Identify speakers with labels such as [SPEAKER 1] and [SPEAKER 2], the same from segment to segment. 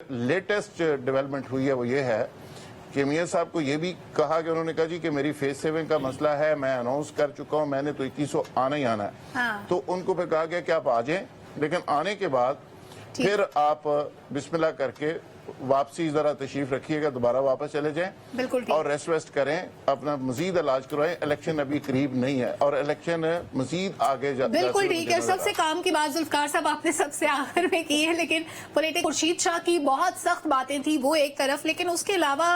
[SPEAKER 1] Latest development ہوئی ہے وہ یہ ہے کہ میاں صاحب کو یہ بھی کہا کہ انہوں نے کہا جی کہ میری فیس سیونگ کا مسئلہ ہے، میں اناؤنس کر چکا ہوں، میں نے تو 2100 آنا ہی آنا ہے. تو ان کو پھر کہا گیا کہ آپ آ جائیں، لیکن آنے کے بعد پھر آپ بسم اللہ کر کے واپسی ذرا تشریف رکھیے گا، دوبارہ واپس چلے جائیں اور ریسٹ ویسٹ کریں، اپنا مزید علاج کروائیں. الیکشن ابھی قریب نہیں ہے اور الیکشن مزید آگے
[SPEAKER 2] بالکل ٹھیک ہے. سب سے کام کی بات ذوالفقار صاحب آپ نے سب سے آخر میں کی ہے، لیکن خورشید شاہ کی بہت سخت باتیں تھی وہ ایک طرف، لیکن اس کے علاوہ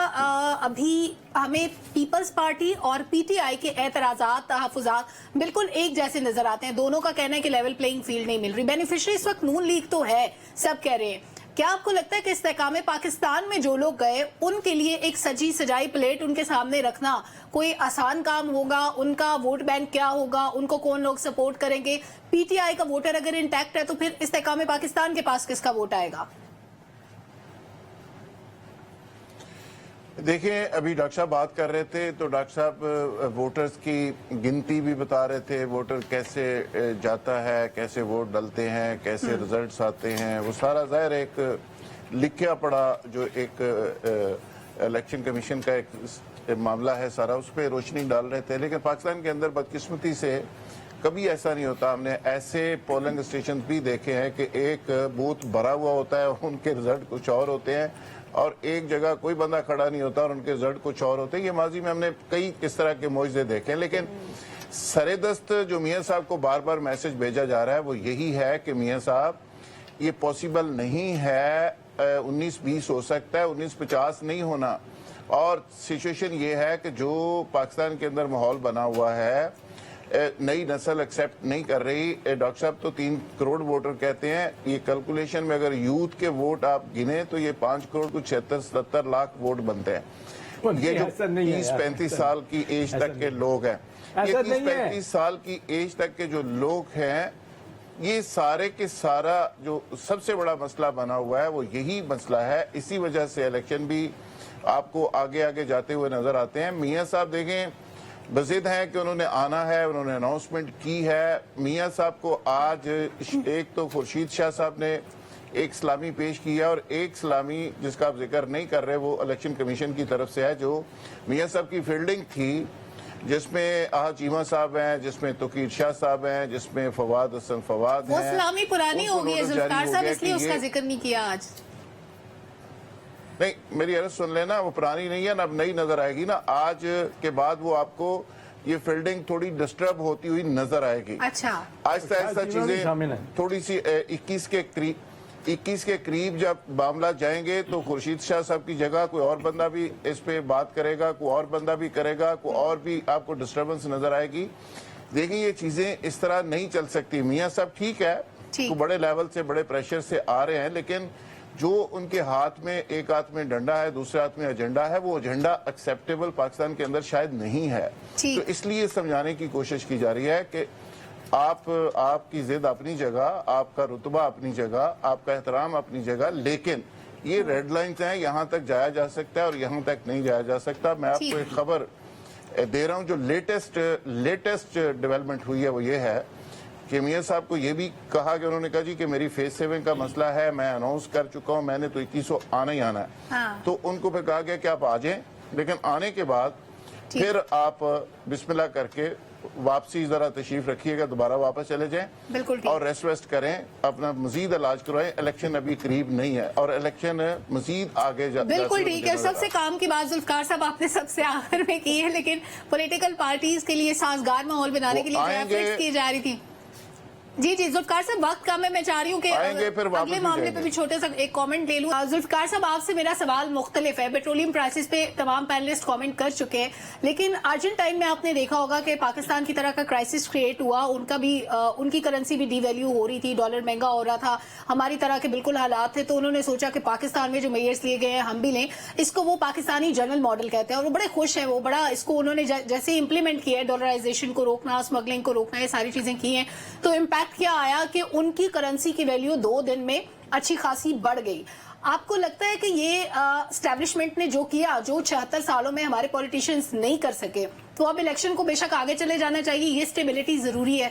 [SPEAKER 2] ابھی ہمیں پیپلز پارٹی اور پی ٹی آئی کے اعتراضات تحفظات بالکل ایک جیسے نظر آتے ہیں. دونوں کا کہنا ہے کہ لیول پلینگ فیلڈ نہیں مل رہی. بینیفیشری اس وقت نون لیگ تو ہے، سب کہہ رہے ہیں. کیا آپ کو لگتا ہے کہ استحکام پاکستان میں جو لوگ گئے ان کے لیے ایک سجی سجائی پلیٹ ان کے سامنے رکھنا کوئی آسان کام ہوگا؟ ان کا ووٹ بینک کیا ہوگا؟ ان کو کون لوگ سپورٹ کریں گے؟ پی ٹی آئی کا ووٹر اگر انٹیکٹ ہے تو پھر استحکام پاکستان کے پاس کس کا ووٹ آئے گا؟
[SPEAKER 1] دیکھیں، ابھی ڈاکٹر صاحب بات کر رہے تھے تو ڈاکٹر صاحب ووٹرز کی گنتی بھی بتا رہے تھے، ووٹر کیسے جاتا ہے، کیسے ووٹ ڈلتے ہیں، کیسے رزلٹس آتے ہیں. وہ سارا ظاہر ایک لکھیا پڑا جو ایک الیکشن کمیشن کا ایک معاملہ ہے، سارا اس پہ روشنی ڈال رہے تھے. لیکن پاکستان کے اندر بدقسمتی سے کبھی ایسا نہیں ہوتا. ہم نے ایسے پولنگ اسٹیشن بھی دیکھے ہیں کہ ایک بوتھ بھرا ہوا ہوتا ہے، ان کے رزلٹ کچھ اور ہوتے ہیں، اور ایک جگہ کوئی بندہ کھڑا نہیں ہوتا اور ان کے رزلٹ کچھ اور ہوتے ہیں. یہ ماضی میں ہم نے کئی اس طرح کے معجزے دیکھے ہیں. لیکن سردست جو میاں صاحب کو بار بار میسج بھیجا جا رہا ہے وہ یہی ہے کہ میاں صاحب یہ پاسبل نہیں ہے. 1920 ہو سکتا ہے، 1950 نہیں ہونا. اور سچویشن یہ ہے کہ جو پاکستان کے اندر ماحول بنا ہوا ہے، نئی نسل ایکسیپٹ نہیں کر رہی. ڈاکٹر صاحب تو 3 کروڑ ووٹر کہتے ہیں. یہ کیلکولیشن میں اگر یوتھ کے ووٹ آپ گنے تو یہ 5 کروڑ کو 76-77 لاکھ ووٹ بنتے ہیں. یہ جو 30-35 سال کی ایج تک کے لوگ ہیں، یہ 30-35 سال کی ایج تک کے جو لوگ ہیں، یہ سارے کے سارا جو سب سے بڑا مسئلہ بنا ہوا ہے وہ یہی مسئلہ ہے. اسی وجہ سے الیکشن بھی آپ کو آگے آگے جاتے ہوئے نظر آتے ہیں. میاں صاحب دیکھیں بضد ہیں کہ انہوں نے آنا ہے، انہوں نے اناؤنسمنٹ کی ہے. میاں صاحب کو آج ایک تو خورشید شاہ صاحب نے ایک سلامی پیش کیا، اور ایک سلامی جس کا آپ ذکر نہیں کر رہے وہ الیکشن کمیشن کی طرف سے ہے، جو میاں صاحب کی فیلڈنگ تھی، جس میں چیمہ صاحب ہیں، جس میں توقیر شاہ صاحب ہیں، جس میں فواد حسن فواد ہیں.
[SPEAKER 2] وہ سلامی پرانی ہو گئی ہے ذوالفقار صاحب، اس لیے اس کا ذکر نہیں کیا آج.
[SPEAKER 1] نہیں، میری عرض سن لینا، وہ پرانی نہیں ہے نا، اب نئی نظر آئے گی نا. آج کے بعد وہ آپ کو یہ فیلڈنگ تھوڑی ڈسٹرب ہوتی ہوئی نظر آئے گی.
[SPEAKER 2] اچھا،
[SPEAKER 1] آہستہ آہستہ چیزیں تھوڑی سی 21 کے قریب جب معاملات جائیں گے تو خورشید شاہ صاحب کی جگہ کوئی اور بندہ بھی اس پہ بات کرے گا، کوئی اور بندہ بھی کرے گا، کوئی اور بھی آپ کو ڈسٹربنس نظر آئے گی. دیکھیں یہ چیزیں اس طرح نہیں چل سکتی. میاں صاحب ٹھیک ہے، تو بڑے لیول سے بڑے پریشر سے آ رہے ہیں، لیکن جو ان کے ہاتھ میں ایک ہاتھ میں ڈنڈا ہے، دوسرے ہاتھ میں ایجنڈا ہے، وہ ایجنڈا ایکسیپٹیبل پاکستان کے اندر شاید نہیں ہے. تو اس لیے سمجھانے کی کوشش کی جا رہی ہے کہ آپ کی ضد اپنی جگہ، آپ کا رتبہ اپنی جگہ، آپ کا احترام اپنی جگہ، لیکن یہ ریڈ لائنز ہیں، یہاں تک جایا جا سکتا ہے اور یہاں تک نہیں جایا جا سکتا. میں آپ کو ایک خبر دے رہا ہوں جو لیٹسٹ ڈیولپمنٹ ہوئی ہے وہ یہ ہے کہ میاں صاحب کو یہ بھی کہا کہ انہوں نے کہا جی کہ میری فیس سیونگ کا مسئلہ ہے، میں اناؤنس کر چکا ہوں، میں نے تو 2100 آنا ہی آنا ہے. تو ان کو پھر کہا گیا کہ آپ آ جائیں، لیکن آنے کے بعد پھر آپ بسم اللہ کر کے واپسی ذرا تشریف رکھیے گا، دوبارہ واپس چلے جائیں اور ریسٹ ویسٹ کریں، اپنا مزید علاج کروائیں. الیکشن ابھی قریب نہیں ہے اور الیکشن مزید آگے
[SPEAKER 2] بالکل ٹھیک ہے. سب سے کام کی بات ذوالفقار صاحب آپ نے سب سے آخر میں کی ہے، لیکن پولیٹیکل پارٹیز کے لیے سازگار ماحول بنانے کے لیے ایفرٹس کی جا رہی تھی. جی ذوالفقار صاحب وقت کم ہے، میں چاہ رہی ہوں کہ اگلے معاملے پہ بھی چھوٹے سا ایک کامنٹ لے لوں. ذوالفقار صاحب آپ سے میرا سوال مختلف ہے. پیٹرولیم پرائسز پہ تمام پینلسٹ کامنٹ کر چکے ہیں، لیکن ارجنٹائن میں آپ نے دیکھا ہوگا کہ پاکستان کی طرح کا کرائسس کریٹ ہوا. ان کی کرنسی بھی ڈی ویلیو ہو رہی تھی، ڈالر مہنگا ہو رہا تھا، ہماری طرح کے بالکل حالات تھے. تو انہوں نے سوچا کہ پاکستان میں جو میئرز لیے گئے ہیں ہم بھی لیں. اس کو وہ پاکستانی جنرل ماڈل کہتے ہیں اور وہ بڑے خوش ہیں. وہ بڑا اس کو انہوں نے جیسے امپلیمنٹ کیا ہے، ڈالرائزیشن کو روکنا، اسمگلنگ کو روکنا، یہ ساری چیزیں کی ہیں. تو امپیکٹ کیا آیا کہ ان کی کرنسی کی ویلیو 2 دن میں اچھی خاصی بڑھ گئی. آپ کو لگتا ہے کہ یہ اسٹیبلشمنٹ نے جو کیا، جو 76 سالوں میں ہمارے پولیٹیشنز نہیں کر سکے، تو اب الیکشن کو بے شک آگے چلے جانا چاہیے، یہ اسٹیبلٹی ضروری ہے؟